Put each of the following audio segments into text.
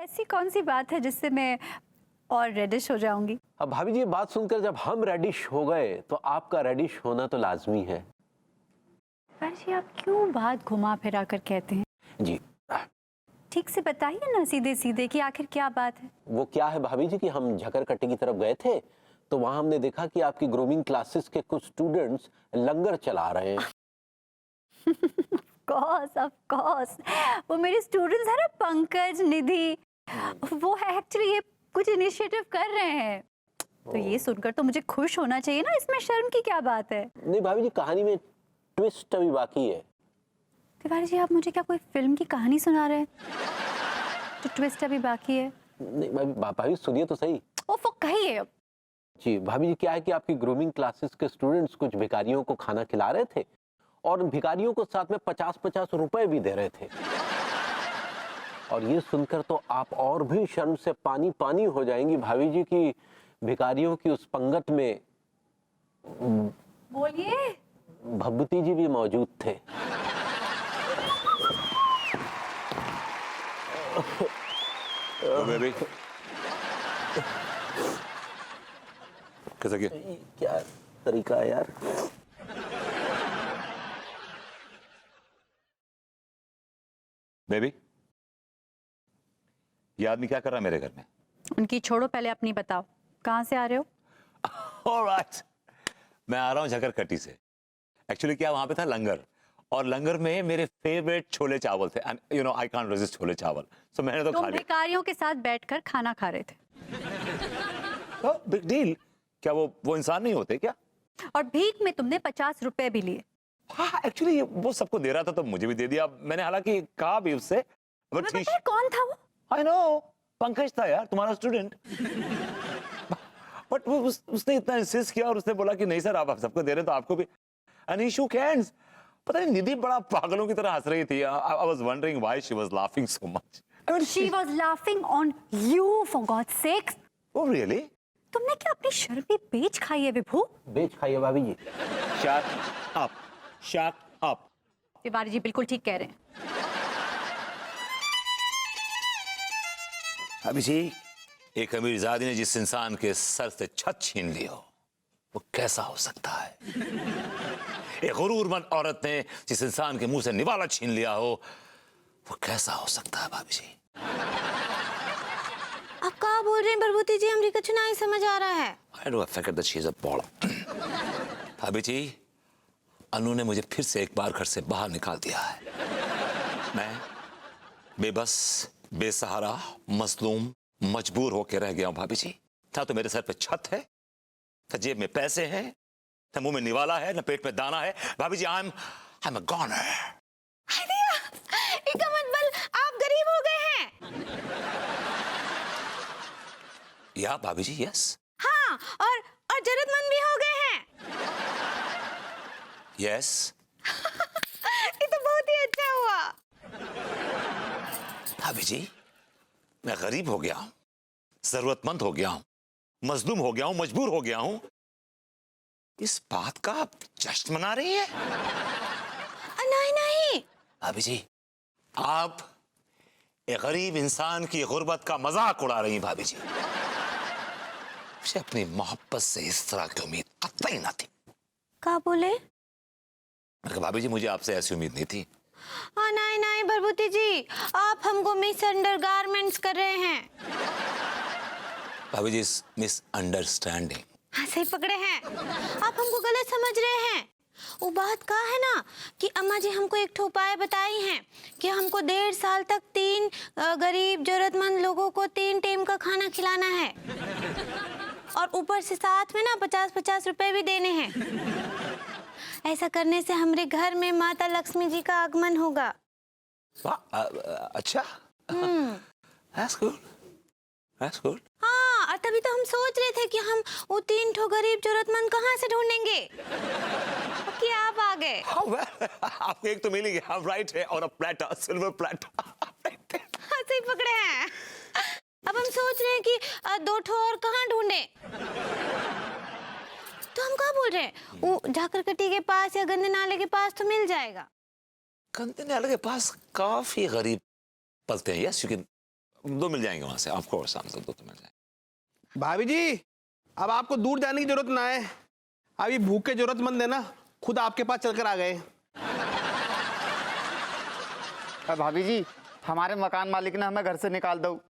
ऐसी कौन सी बात है जिससे मैं और रेडिश हो जाऊंगी? अब भाभी जी, ये बात सुनकर जब हम रेडिश हो गए तो आपका रेडिश होना तो लाजमी है। पर जी आप क्यों बात घुमा फिरा कर कहते हैं? जी, ठीक से बताइए ना, सीधे सीधे कि आखिर क्या बात है। वो क्या है भाभी जी कि हम झकरकट्टी की तरफ गए थे तो वहां हमने देखा कि आपकी ग्रूमिंग क्लासेस के कुछ स्टूडेंट्स लंगर चला रहे हैं। ऑफ कोर्स वो मेरे स्टूडेंट्स हैं ना, पंकज, निधि, वो है एक्चुअली ये कुछ इनिशिएटिव कर रहे हैं। तो ये सुनकर तो मुझे खुश होना चाहिए ना, इसमें शर्म की क्या बात है? नहीं भाभी जी, कहानी में ट्विस्ट अभी बाकी है। तिवारी जी, आप मुझे क्या कोई फिल्म की कहानी सुना रहे हैं तो ट्विस्ट अभी बाकी है? नहीं भाभी सुनिए तो सही। ओफो, कहिए अब। जी भाभी जी, क्या है कि आपकी ग्रूमिंग क्लासेस के स्टूडेंट्स कुछ भिखारियों को खाना खिला रहे थे और भिखारियों को साथ में 50-50 रुपए भी दे रहे थे। और ये सुनकर तो आप और भी शर्म से पानी पानी हो जाएंगी भाभी जी कि भिखारियों की उस पंगत में बोलिए। भभूति जी भी मौजूद थे। बेबी कैसा किया? क्या तरीका है यार। बेबी, ये आदमी क्या कर रहा है मेरे घर में? उनकी छोड़ो, पहले अपनी बताओ, कहाँ से आ रहे हो? ऑलराइट, मैं आ रहा हूँ झकरकट्टी से। एक्चुअली क्या वहां पे था लंगर, और लंगर में मेरे फेवरेट छोले चावल थे and you know I can't resist chole चावल, सो मैंने तो तुम खा लिया। भिखारियों के साथ बैठकर खाना खा रहे थे। बिग डील, क्या वो इंसान नहीं होते क्या? और भीख में तुमने 50 रुपए भी लिए। हाँ, एक्चुअली वो सबको दे रहा था तो मुझे भी दे दिया। मैंने हालांकि कहा भी उससे, बट पता है कौन था वो? आई नो, पंकज था यार, तुम्हारा स्टूडेंट। बट उसने इतना इंसिस्ट किया और उसने बोला कि नहीं सर, आप सबको दे रहे हैं तो आपको भी। And he shook hands. पता नहीं निधि बड़ा पागलों की तरह हंस रही थी। I was wondering why she was laughing so much. I mean She was laughing on you, for God's sake. Oh really? तुमने क्या अपनी शर्म भी बेच खाई है विभू? बेच खाइए भाभी जी। Shut up, shut up. Tiwari ji बिल्कुल ठीक कह रहे हैं। अभी जी, एक अमीरजादी ने जिस इंसान के सर से छत छीन ली हो, वो कैसा हो सकता है? एक गुरूरमंद औरत ने जिस इंसान के मुंह से निवाला छीन लिया हो, वो कैसा हो सकता है भाभी जी? आप क्या बोल रहे हैं भभूति जी? हमरी कुछ नहीं समझ आ रहा है। I do figure that she is a ball. भाभी जी, अनु ने मुझे फिर से एक बार घर से बाहर निकाल दिया है। मैं बेबस, बेसहारा, मजलूम, मजबूर होकर रह गया हूं भाभी जी। था तो मेरे सर पे छत है, था जेब में पैसे हैं, था मुंह में निवाला है, न पेट में दाना है। भाभी जी, I'm a goner. इसका मतलब आप गरीब हो गए हैं? या भाभी जी, यस। हाँ, और जरूरतमंद भी हो गए हैं। यस। ये तो बहुत ही अच्छा हुआ। भाभी जी, मैं गरीब हो गया हूं, जरूरतमंद हो गया हूं, मजलूम हो गया हूं, मजबूर हो गया हूं। इस बात का आप जश्न मना रही है? नहीं नहीं भाभी जी, आप एक गरीब इंसान की गुर्बत का मजाक उड़ा रही हैं भाभी जी। मुझे अपनी मोहब्बत से इस तरह की उम्मीद कतई ना थी। क्या बोले? भाभी जी, मुझे आपसे ऐसी उम्मीद नहीं थी। नहीं नहीं भभूति जी, आप हमको मिस अंडरगारमेंट्स कर रहे हैं। भाभी जी, मिस अंडरस्टैंडिंग। हाँ, सही पकड़े हैं। आप हमको गलत समझ रहे हैं। वो बात का है ना कि अम्मा जी हमको एक उपाय बताई हैं कि हमको 1.5 साल तक 3 गरीब जरूरतमंद लोगों को 3 टाइम का खाना खिलाना है, और ऊपर से साथ में ना 50-50 रुपए भी देने हैं। ऐसा करने से हमारे घर में माता लक्ष्मी जी का आगमन होगा। अच्छा, that's good, that's good. हाँ, और तभी तो हम सोच रहे थे कि हम वो 3 ठो गरीब जरूरतमंद कहाँ से ढूंढेंगे, कि आप आ गए। आपको एक तो मिल गया, आप राइट है, और प्लेटर, सिल्वर प्लेटर। हाँ, सही पकड़े हैं। अब हम सोच रहे हैं कि 2 ठो और कहाँ ढूंढे। तो हम कहाँ बोल रहे हैं? वो झाकरकट्टी के पास या गंदे नाले के पास तो मिल जाएगा। गंदे नाले के पास काफी गरीब पलते हैं, यस यू कैन, दो मिल जाएंगे वहां से, ऑफ कोर्स हमको दो तो मिल जाएंगे। भाभी जी, अब आपको दूर जाने की जरूरत ना है। अभी भूख के जरूरतमंद है ना, खुद आपके पास चलकर आ गए। भाभी जी, हमारे मकान मालिक ने हमें घर से निकाल दो।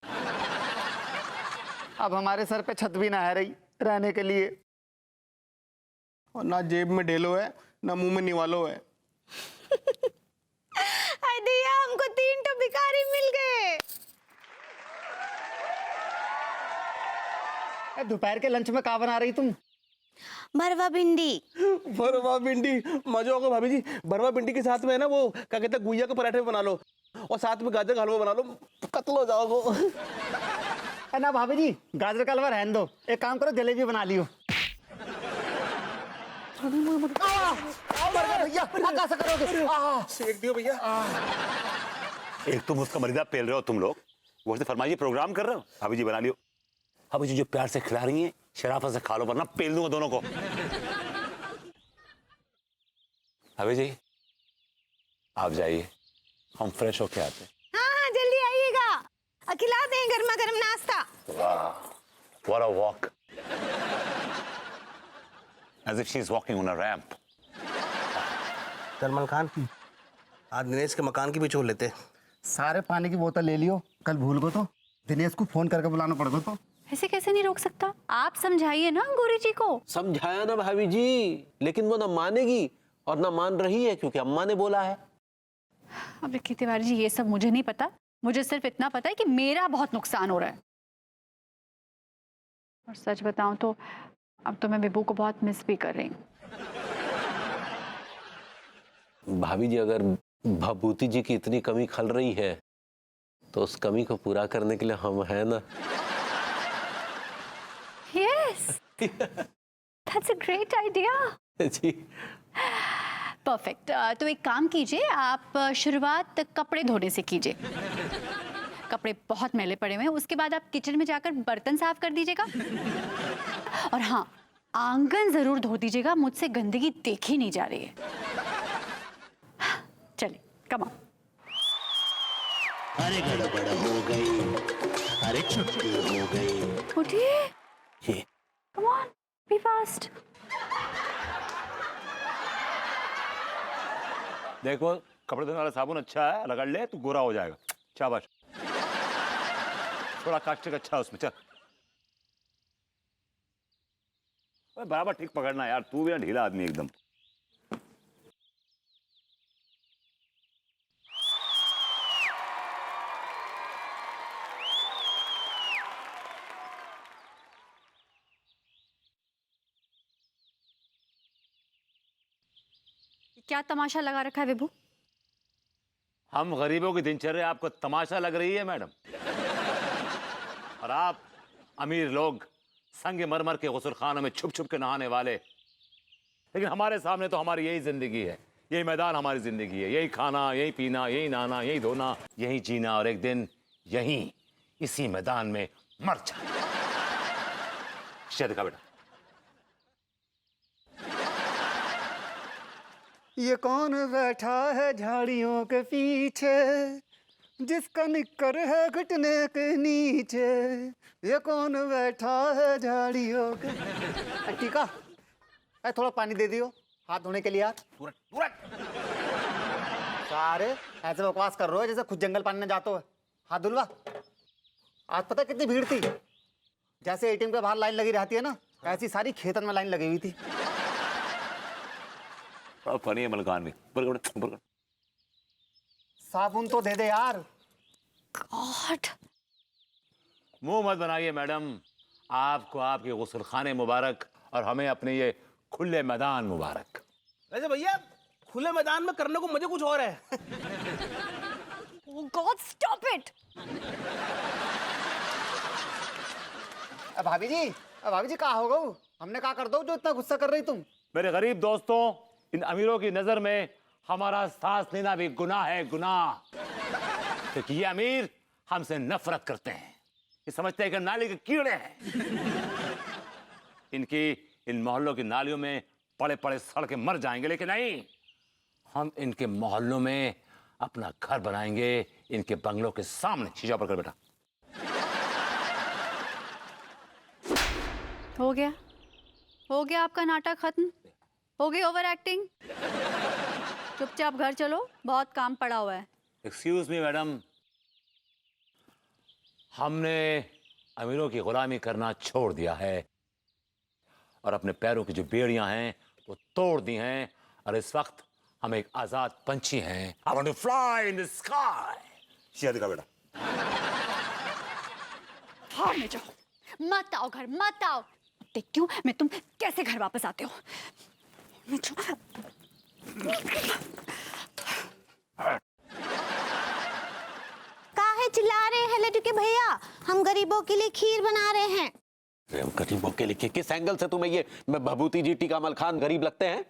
अब हमारे सर पे छत भी ना है रही रहने के लिए। और ना जेब में ढेलो है, ना मुंह में निवालो है। अरे दिया, हमको 3 तो भिखारी मिल गए। दोपहर के लंच में क्या बना रही तुम? भरवा भिंडी। भरवा भिंडी मजा होगा भाभी जी। भरवा भिंडी के साथ में है ना वो क्या कहते हैं, गुजिया के पराठे बना लो और साथ में गाजर का हलवा बना लो, कत्ल हो जाओगे। है ना भाभी जी, गाजर का हलवा रहने दो, एक काम करो जलेबी बना लियो। भैया कैसे करोगे? सेक दियो भैया। एक तुम उसका मरीदा पेल रहे हो तुम लोग, वो से फरमाइए प्रोग्राम कर रहे हो। भाभी जी बना लियो। भाभी जी जो प्यार से खिला रही हैं, शराफत से खा लो वरना पेल दूंगा दोनों को। भाभी जी आप जाइए, हम फ्रेश होके आते हैं। हाँ हाँ जल्दी आइएगा, खिला दें गर्मा गर्म नाश्ता। वाह, what a walk. As if she's walking on a ramp. Salman Khan, आज दिनेश के मकान की भी छोड़ लेते। सारे पानी की बोतल ले लियो, कल भूल गो तो दिनेश को फोन करके बुलाना पड़ गो तो। ऐसे कैसे नहीं रोक सकता? आप समझाइए ना गौरी जी को। समझाया ना भाभी जी, लेकिन वो ना मानेगी और ना मान रही है क्योंकि अम्मा ने बोला है। अब देखिए तिवारी जी, ये सब मुझे नहीं पता, मुझे सिर्फ इतना पता है कि मेरा बहुत नुकसान हो रहा है। और सच बताऊं तो अब तो मैं बिब्बू को बहुत मिस भी कर रही हूँ। भाभी जी अगर भभूति जी की इतनी कमी खल रही है तो उस कमी को पूरा करने के लिए हम हैं ना। Yes, that's a great idea. जी परफेक्ट। तो एक काम कीजिए, आप शुरुआत कपड़े धोने से कीजिए। कपड़े बहुत मैले पड़े हुए हैं, उसके बाद आप किचन में जाकर बर्तन साफ कर दीजिएगा। और हाँ, आंगन जरूर धो दीजिएगा, मुझसे गंदगी देखी नहीं जा रही है। चलिए कम ऑन। अरे गड़बड़ हो गई, अरे छुट्टी हो गई। उठिए, ये कम ऑन, बी फास्ट। देखो कपड़े धोने वाला साबुन अच्छा है, रगड़ ले तू गोरा हो जाएगा। शाबाश, थोड़ा कास्टिक अच्छा है उसमें। चल बराबर ठीक पकड़ना यार, तू भी ना ढीला आदमी एकदम। क्या तमाशा लगा रखा है विभू? हम गरीबों की दिनचर्या आपको तमाशा लग रही है मैडम? और आप अमीर लोग संग मरमर के गुसलखानों में छुप छुप के नहाने वाले। लेकिन हमारे सामने तो हमारी यही जिंदगी है, यही मैदान हमारी जिंदगी है, यही खाना, यही पीना, यही नहाना, यही धोना, यही जीना और एक दिन यही इसी मैदान में मर जाना। देखा बेटा, ये कौन बैठा है झाड़ियों के पीछे, जिसका निक्कर है घुटने के नीचे। ये कौन बैठा है झाड़ियों के। टीका, थोड़ा पानी दे दियो हाथ धोने के लिए यार। सारे ऐसे बकवास कर रहे हो जैसे खुद जंगल पानी में जाते हो। हाथ धुलवा। आज पता कितनी भीड़ थी? जैसे एटीएम के बाहर लाइन लगी रहती है ना, ऐसी सारी खेतन में लाइन लगी हुई थी। फनी है मलकान भी। साबुन तो दे दे यार। गॉड, मुंह मत बनाइए मैडम, आपको आपके गुसलखाने मुबारक और हमें अपने ये खुले मैदान मुबारक। वैसे भैया खुले मैदान में करने को मुझे कुछ और है। God stop it. भाभी जी कहा हो गो? हमने कहा कर दो जो इतना गुस्सा कर रही तुम? मेरे गरीब दोस्तों, इन अमीरों की नजर में हमारा सांस लेना भी गुनाह है, गुनाह। क्योंकि ये अमीर हमसे नफरत करते हैं, ये समझते हैं कि नाली के कीड़े हैं। इनकी इन मोहल्लों की नालियों में पड़े पड़े सड़ के मर जाएंगे, लेकिन नहीं, हम इनके मोहल्लों में अपना घर बनाएंगे, इनके बंगलों के सामने। शीशा पर कर बेटा। हो गया आपका नाटक खत्म, हो गई ओवर एक्टिंग। चुपचाप घर चलो, बहुत काम पड़ा हुआ है। एक्सक्यूज मी मैडम, हमने अमीरों की गुलामी करना छोड़ दिया है और अपने पैरों की जो बेड़ियां हैं वो तोड़ दी हैं, और इस वक्त हम एक आजाद पंछी हैं। I want to fly in the sky। ये दिखा बेटा। हाँ में जाओ, मत आओ घर, मत आओ। देखती हूँ मैं तुम कैसे घर वापस आते हो। में जाओ। काहे चिल्ला रहे हैं लड्डू के भैया? हम गरीबों के लिए खीर बना रहे हैं। अरे हम गरीबों के लिए किस एंगल से तुम्हें ये भभूति जी टीका मल खान गरीब लगते हैं?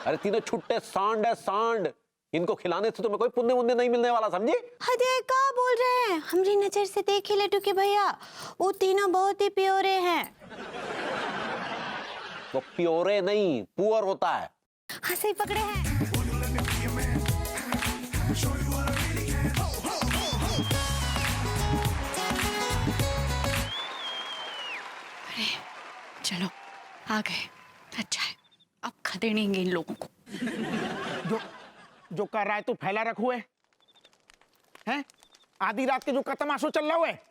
अरे तीनों छुट्टे सांड है, सांड। इनको खिलाने से तुम्हें कोई पुण्य मुन्य नहीं मिलने वाला, समझी? हदे का बोल रहे हैं? हमारी नजर से देखिए लड्डू के भैया, वो तीनों बहुत ही प्योरे हैं। वो प्योरे नहीं, पुअर होता है। हाँ सही पकड़े हैं। अरे चलो आ गए, अच्छा है, अब खदेड़ेंगे इन लोगों को। जो कर रहा है तू फैला रख हुए हैं? आधी रात के जो तमाशा चल रहा है।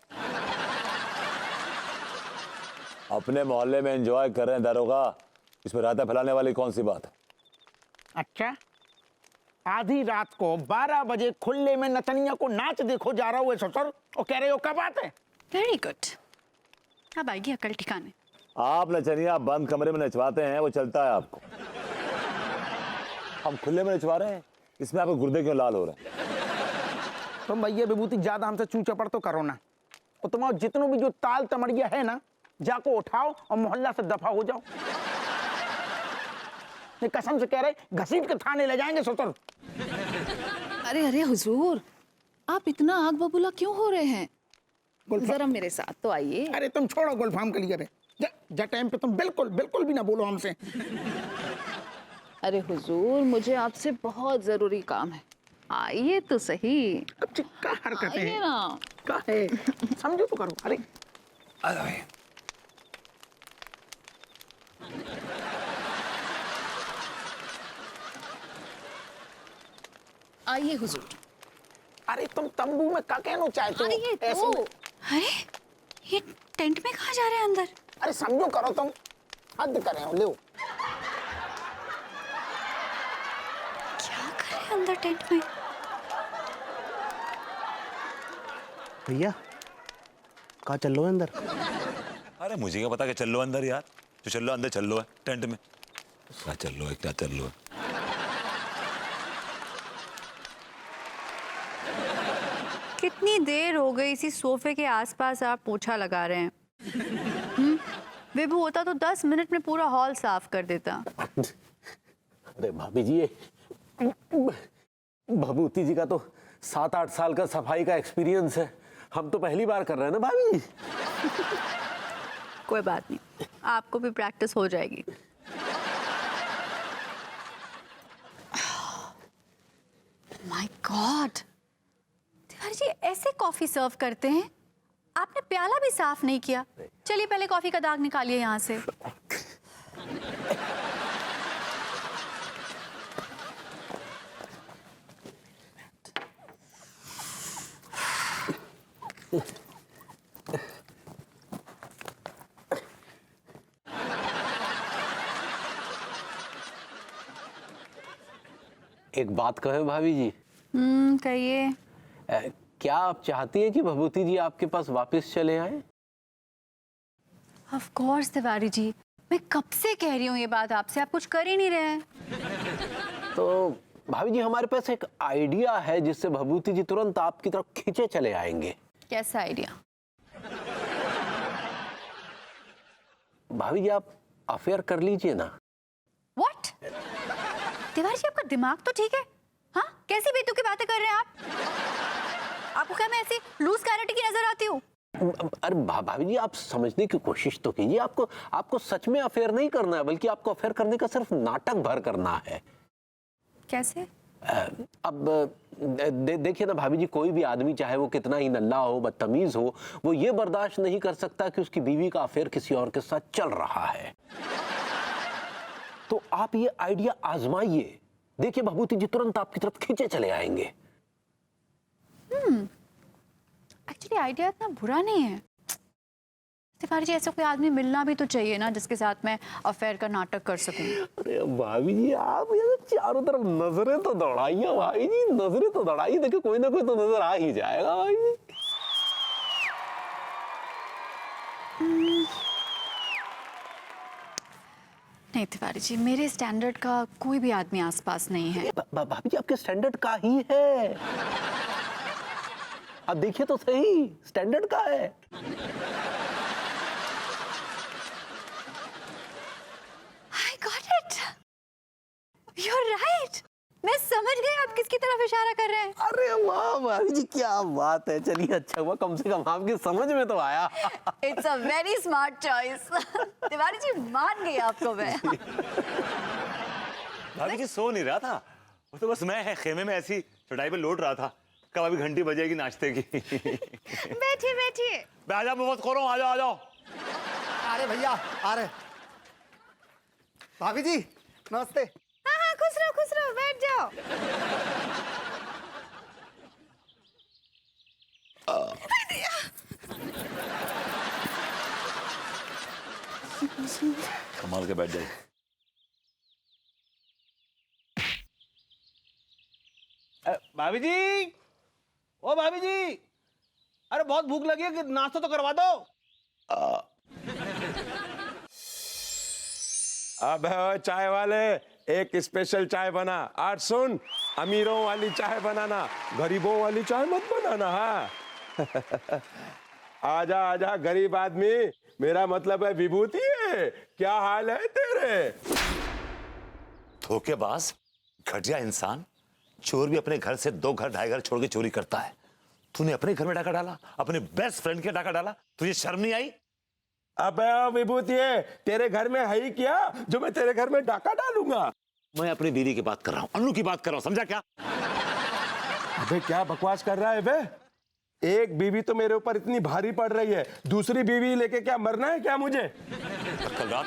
अपने मोहल्ले में एंजॉय कर रहे हैं दारोगा, इसमें रायता फैलाने वाली कौन सी बात है? अच्छा, आधी रात को 12 बजे खुले में नचनिया को नाच देखो जा रहा हुए ससुर, और कह रहे हो क्या बात है? वेरी गुड, अब आएगी अकल ठिकाने। आप नचनिया बंद कमरे में नचवाते हैं, वो चलता है आपको। हम खुले में नचवा रहे हैं, इसमें आपके गुर्दे क्यों लाल हो रहे हैं? तुम भैया विभूति ज्यादा हमसे चू चपड़ तो करो ना, और तुम्हारा जितनों भी जो ताल तमड़िया है ना, जाको उठाओ और मोहल्ला से दफा हो जाओ। ये कसम से कह रहे, घसीट के थाने ले जाएंगे ससुर। अरे अरे हुजूर, आप इतना आग बबूला क्यों हो रहे हैं? जरा मेरे साथ तो आइए। अरे तुम छोड़ो गुलफाम के लिए, जा टाइम पे तुम बिल्कुल बिल्कुल भी ना बोलो हमसे। अरे हुजूर, मुझे आपसे बहुत जरूरी काम है, आइए तो सही। अब क्या हरकतें आइए हैं? ना। क्या है? समझो तो करो। अरे आइए हुजूर। अरे तुम तंबू में क्या कहना चाहते हो? आइए ऐसे तो। में- अरे ये टेंट में कहाँ जा रहे हैं अंदर? अरे समझो करो तुम, हद करे हो। ले क्या कर रहे हैं अंदर टेंट में? भैया कहाँ चल लो अंदर? अरे मुझे क्या पता कि चल लो अंदर यार, जो चल लो अंदर चल लो है टेंट में। क्या चल लो है, क्या चल लो है? कितनी देर हो गई इसी सोफे के आसपास आप पोछा लगा रहे हैं? विभू होता तो 10 मिनट में पूरा हॉल साफ कर देता। अरे भाभी जी, ये भभूति जी का तो 7-8 साल का सफाई का एक्सपीरियंस है, हम तो पहली बार कर रहे हैं ना भाभी जी। कोई बात नहीं, आपको भी प्रैक्टिस हो जाएगी। माय गॉड, तिवारी जी ऐसे कॉफी सर्व करते हैं? आपने प्याला भी साफ नहीं किया। चलिए पहले कॉफी का दाग निकालिए यहाँ से। एक बात कहें भाभी जी, कहिए। क्या आप चाहती हैं कि भभूति जी आपके पास वापस चले आए? ऑफ कोर्स तिवारी जी, मैं कब से कह रही हूँ ये बात आपसे, आप कुछ कर ही नहीं रहे हैं। तो भाभी जी हमारे पास एक आइडिया है जिससे भभूति जी तुरंत आपकी तरफ खींचे चले आएंगे। कैसा आइडिया? भाभी जी आप अफेयर कर लीजिए ना। व्हाट? तिवारी जी आपका दिमाग तो ठीक है? हाँ, कैसी बेतुकी बातें कर रहे हैं आप? आपको क्या मैं ऐसी लूज कैरेक्टर की नजर आती हूँ? अरे भाभी जी आप समझने की कोशिश तो कीजिए, आपको सच में अफेयर नहीं करना है, बल्कि आपको अफेयर करने का सिर्फ नाटक भर करना है। कैसे? अब देखिए ना भाभी जी, कोई भी आदमी चाहे वो कितना ही नल्ला हो, बदतमीज हो, वो ये बर्दाश्त नहीं कर सकता कि उसकी बीवी का अफेयर किसी और के साथ चल रहा है। तो आप ये आइडिया आजमाइए, देखिए भभूति जी तुरंत आपकी तरफ खींचे चले आएंगे। एक्चुअली आइडिया इतना बुरा नहीं है। तिवारी जी, ऐसा कोई आदमी मिलना भी तो चाहिए ना जिसके साथ मैं अफेयर का नाटक कर सकूं। अरे भाभी जी, आप ये चारों तरफ नजरें तो दौड़ाइए भाई जी, नजरें तो दौड़ाइए, देखिए कोई ना कोई तो नजर आ ही जाएगा भाई जी। नहीं तिवारी जी, मेरे स्टैंडर्ड का कोई भी आदमी आसपास नहीं है। भाभी जी, आपके स्टैंडर्ड का ही है, आप देखिए तो सही, स्टैंडर्ड का है। I got it. You're right. मैं समझ गई आप किसकी तरफ इशारा कर रहे हैं। अरे वाह भाभी जी, क्या बात है। चलिए अच्छा हुआ, कम से कम आपकी समझ में तो आया। It's a very smart choice. Tiwari ji, मान गई आपको मैं। भाभी जी सो नहीं रहा था, वो तो बस मैं खेमे में ऐसी चटाई पे लौट रहा था, कब अभी घंटी बजेगी नाश्ते की। बैठिए बैठिए। आ जाओ, मैं बहुत खो रहा हूँ, आ जाओ आ जाओ। अरे भैया आ रहे। भाभी जी नमस्ते। हाँ हाँ, खुश रहो, बैठ जाओ। संभाल के बैठ जाइए। भाभी जी, ओ भाभी जी, अरे बहुत भूख लगी है, कि नाश्ता तो करवा दो। अब चाय वाले, एक स्पेशल चाय बना। और सुन, अमीरों वाली चाय बनाना, गरीबों वाली चाय मत बनाना। हाँ आजा आजा गरीब आदमी, मेरा मतलब है विभूति है। क्या हाल है तेरे? धोखेबाज, घटिया इंसान, चोर भी अपने घर से 2 घर 2.5 घर छोड़ के चोरी करता है। तूने अपने घर में डाका डाला, अपने बेस्ट फ्रेंड के डाका डाला, तुझे शर्म नहीं आई? अबे विभूति है, तेरे घर में है ही क्या जो मैं तेरे घर में डाका डालूंगा? मैं अपनी बीवी की बात कर रहा हूँ, अन्नू की बात कर रहा हूँ, समझा क्या? अबे क्या बकवास कर रहा है बे? एक बीवी तो मेरे ऊपर इतनी भारी पड़ रही है, दूसरी बीवी लेके क्या मरना है क्या मुझे? कल रात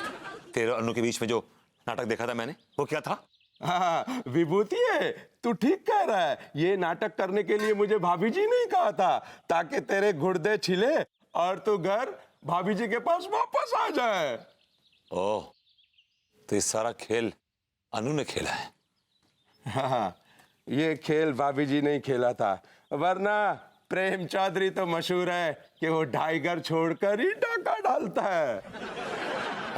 तेरे और अन्नू के बीच में जो नाटक देखा था मैंने, वो क्या था? हाँ विभूति है, तू ठीक कह रहा है। ये नाटक करने के लिए मुझे भाभी जी नहीं कहा था, ताकि तेरे गुर्दे छिले और तू घर भाभी जी के पास वापस आ जाए। ओह, तो ये सारा खेल अनु ने खेला है? हाँ, ये खेल भाभी जी नहीं खेला था, वरना प्रेम चौधरी तो मशहूर है कि वो 2.5 घर छोड़कर ही डाका डालता है।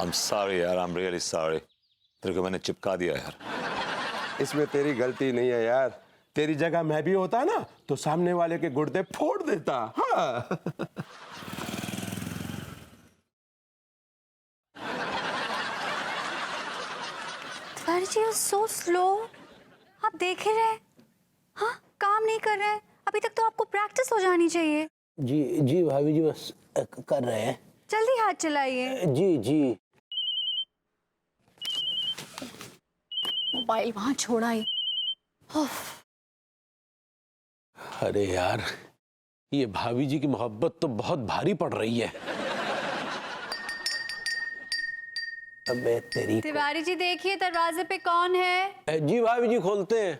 I'm sorry यार, I'm really sorry। तेरे को मैंने चिपका दिया यार। इसमें तेरी गलती नहीं है यार, तेरी जगह मैं भी होता ना तो सामने वाले के गुर्दे फोड़ देता। हाँ Tiwari ji, you're so slow. आप देख ही रहे, हाँ काम नहीं कर रहे हैं। अभी तक तो आपको प्रैक्टिस हो जानी चाहिए। जी जी भाभी जी, बस कर रहे हैं। जल्दी हाथ चलाइए। जी जी। मोबाइल वहां छोड़ा ही। अरे यार, ये भाभी जी की मोहब्बत तो बहुत भारी पड़ रही है। अबे तेरी तिवारी जी देखिए, दरवाजे पे कौन है? जी भाभी जी, खोलते हैं।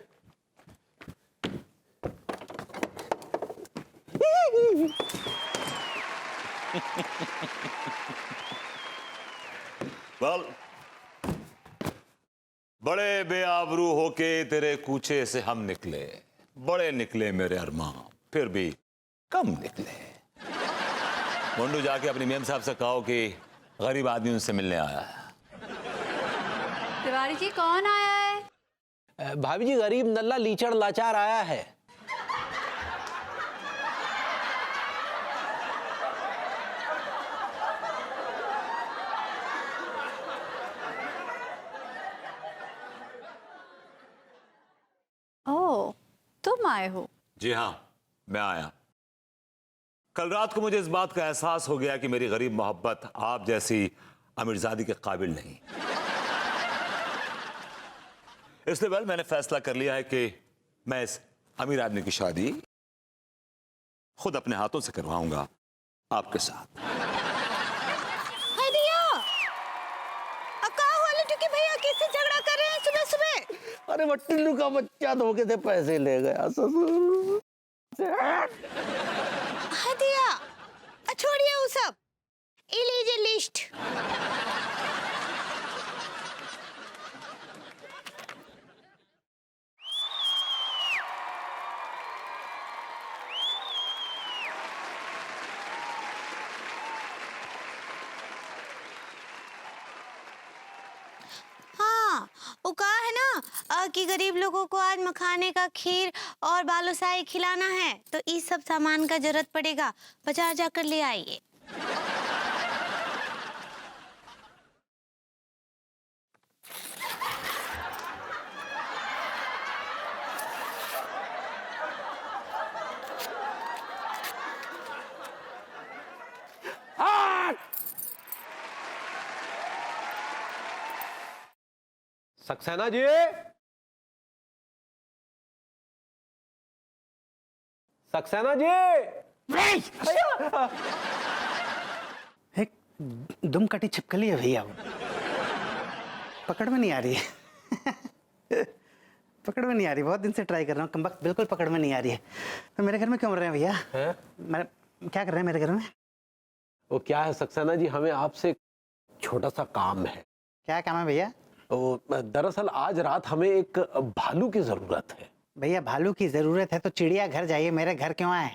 Well, बड़े बेआबरू होके तेरे कूचे से हम निकले, बड़े निकले मेरे अरमान, फिर भी कम निकले। मुंडू जाके अपनी मेम साहब से कहो कि गरीब आदमी उनसे मिलने आया है। तिवारी जी कौन आया है? भाभी जी, गरीब नल्ला लीचड़ लाचार आया है। ओह, तुम आए हो? जी हाँ, मैं आया। कल रात को मुझे इस बात का एहसास हो गया कि मेरी गरीब मोहब्बत आप जैसी अमीरजादी के काबिल नहीं। इसलिए मैंने फैसला कर लिया है कि मैं इस अमीर आदमी की शादी खुद अपने हाथों से करवाऊंगा आपके साथ। हाय दिया, अक्का वाले टुकी भैया किससे झगड़ा कर रहे हैं सुबह सुबह? अरे वो टिल्लू का बच्चा धोखे से पैसे ले गया ससुर। हाय दिया, छोड़िए वो सब, ये लीजिए लिस्ट। हाँ, वो कहा है ना कि गरीब लोगों को आज मखाने का खीर और बालूशाही खिलाना है, तो इस सब सामान का जरूरत पड़ेगा, बाजार जाकर ले आइए। सक्सेना जी, सक्सेना जी, एक दुम कटी छिपकली है भैया, वो पकड़ में नहीं आ रही है। पकड़ में नहीं आ रही, बहुत दिन से ट्राई कर रहा हूँ, कमबख्त बिल्कुल पकड़ में नहीं आ रही है। तो मेरे घर में क्यों रहे हैं भैया? मैं क्या कर रहे हैं मेरे घर में? वो क्या है सक्सेना जी, हमें आपसे छोटा सा काम है। क्या काम है भैया? तो दरअसल आज रात हमें एक भालू की जरूरत है। भैया भालू की जरूरत है तो चिड़िया घर जाइए, मेरे घर क्यों आए?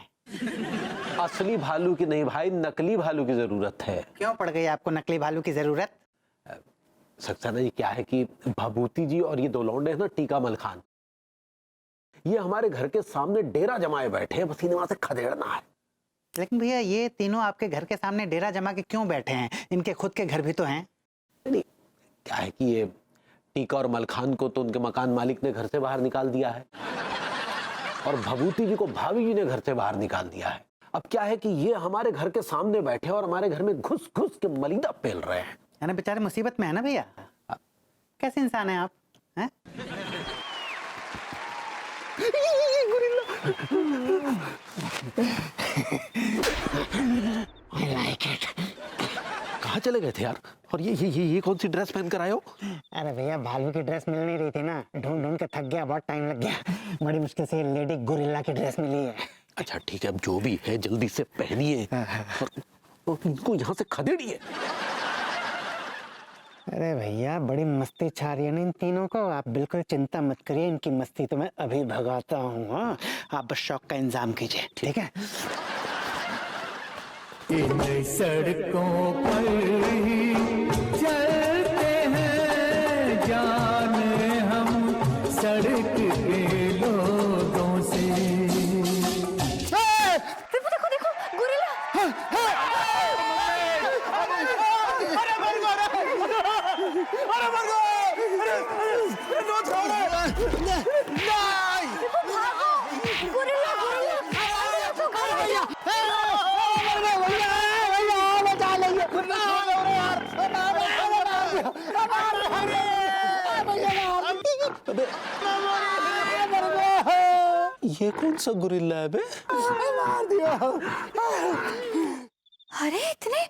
असली भालू की नहीं भाई, नकली भालू की जरूरत है। क्यों पड़ गई आपको नकली भालू की जरूरत? सक्सेना जी क्या है कि भभूति जी और ये दो लौंडे हैं ना, टीका मल खान, ये हमारे घर के सामने डेरा जमाए बैठे हैं, बस इन्हें वहां से खदेड़ना है। लेकिन भैया ये तीनों आपके घर के सामने डेरा जमा के क्यों बैठे हैं? इनके खुद के घर भी तो हैं। नहीं, क्या है कि ये टीका और मलखान को तो उनके मकान मालिक ने घर से बाहर निकाल दिया है और भभूति जी को भाभी जी ने घर से बाहर निकाल दिया है। अब क्या है कि ये हमारे घर के सामने बैठे और हमारे घर में घुस घुस के मलीदा पेल रहे हैं। यानी बेचारे मुसीबत में है ना भैया? कैसे इंसान हैं आप? हैं? I like it. कहाँ चले गए थे यार? और ये कौन सी ड्रेस पहन कर आए हो? अरे भैया भालू की ड्रेस मिल नहीं रही थी ना, ढूंढ ढूंढ के थक गया, बहुत टाइम लग गया, बड़ी मुश्किल से लेडी गोरिल्ला की ड्रेस मिली है। अच्छा ठीक है, अब जो भी है जल्दी से पहनिए और इनको यहाँ से खदेड़िए। अरे भैया बड़ी मस्ती छा रही है ना इन तीनों को, आप बिल्कुल चिंता मत करिए, इनकी मस्ती तो मैं अभी भगाता हूँ। हाँ, आप बस शौक का इंतजाम कीजिए, ठीक है? इन सड़कों पर ही चलते हैं जान हम, सड़क के लोगों से। देखो देखो गोरिल्ला। ये कौन सा गोरिल्ला है बे? मार दिया। अरे इतने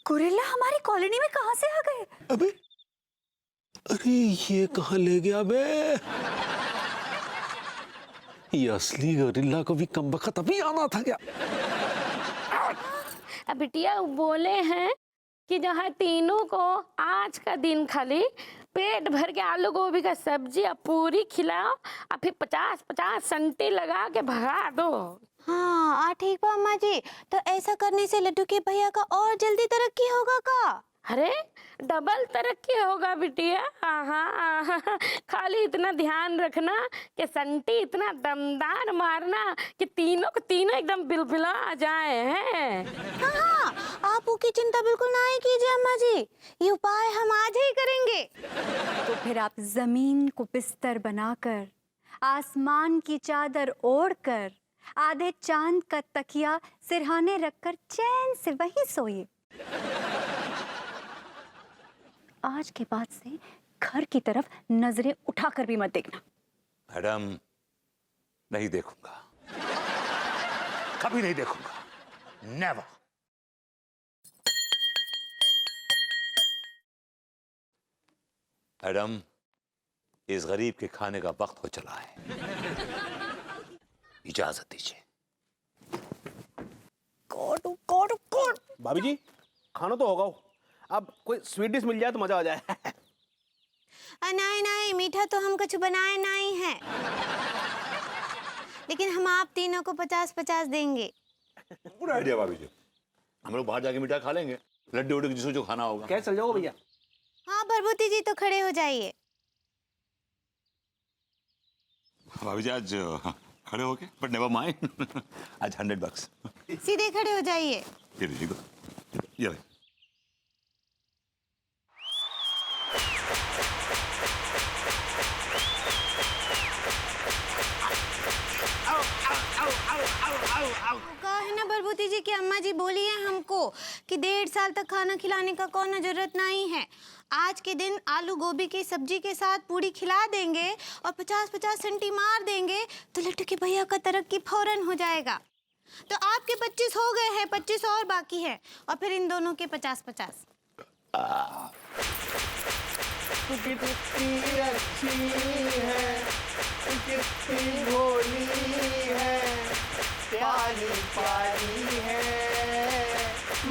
गोरिल्ला हमारी कॉलोनी में कहाँ से आ गए? अबे अरे ये कहाँ ले गया बे? ये असली गोरिल्ला को भी कमबख्त अभी आना था क्या? बिटिया बोले हैं कि जहाँ तीनों को आज का दिन खाली पेट भर के आलू गोभी का सब्जी और पूरी खिलाओ और फिर 50-50 संटी लगा के भगा दो। हाँ ठीक बा अम्मा जी, तो ऐसा करने से लड्डू के भैया का और जल्दी तरक्की होगा का? अरे डबल तरक्की होगा बिटिया। हाँ, खाली इतना ध्यान रखना कि संटी इतना दमदार मारना कि तीनों को तीनों एकदम बिलबिला आ जाए हैं। हाँ, आप उसकी चिंता बिल्कुल ना ही कीजिए अम्मा जी, ये उपाय हम आज ही करेंगे। तो फिर आप जमीन को बिस्तर बनाकर, आसमान की चादर ओढ़कर, आधे चांद का तकिया सिरहाने रखकर चैन से वहीं सोइए। आज के बाद से घर की तरफ नजरें उठाकर भी मत देखना। मैडम, नहीं देखूंगा, कभी नहीं देखूंगा, नेवर। मैडम, इस गरीब के खाने का वक्त हो चला है, इजाजत दीजिए। भाभी जी खाना तो होगा, अब कोई स्वीट डिश मिल जाए तो मजा आ जाए। नहीं नहीं, मीठा तो हम कुछ बनाए नहीं है, लेकिन हम आप तीनों को 50-50 देंगे। पूरा आइडिया भाभी जी, हम लोग बाहर जाके मिठाई खा लेंगे, लड्डू वड्डू जिसको जो खाना होगा। कैसे चल जाओगे भैया? हाँ भरभूति जी तो खड़े हो जाइए। भाभी जी आज खड़े हो गए, बट नेवर माइंड, आज $100। सीधे खड़े हो जाइए। ये लीजिए, ये ले। कहा है ना भरभूति जी की अम्मा जी बोली है हमको कि 1.5 साल तक खाना खिलाने का कोई जरूरत नहीं है। आज के दिन आलू गोभी की सब्जी के साथ पूरी खिला देंगे और 50-50 सेंटी मार देंगे तो लट्टू के भैया का तरक्की फौरन हो जाएगा। तो आपके 25 हो गए हैं, 25 और बाकी है, और फिर इन दोनों के 50-50। तू कितनी अच्छी है, तू कितनी भोली है, प्यारी प्यारी है,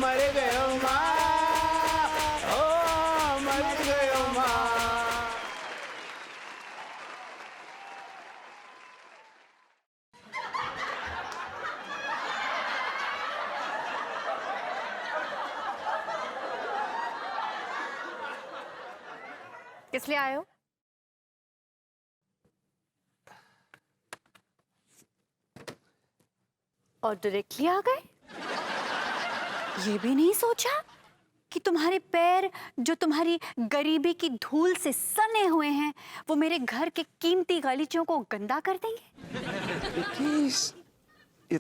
मर गयो माँ, ओ मर गयो माँ। किस लिए आए हो? और डायरेक्टली आ गए? ये भी नहीं सोचा कि तुम्हारे पैर जो तुम्हारी गरीबी की धूल से सने हुए हैं वो मेरे घर के कीमती गालीचों को गंदा कर देंगे? प्लीज, ये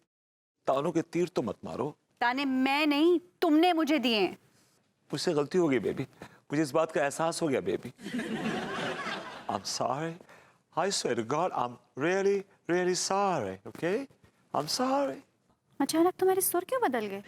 तानों के तीर तो मत मारो। ताने मैं नहीं, तुमने मुझे दिए। मुझसे गलती हो गई बेबी, मुझे इस बात का एहसास हो गया baby. I'm sorry. I swear to God, I'm really, really sorry. Okay? I'm sorry. अचानक तुम्हारे सुर क्यों बदल गए?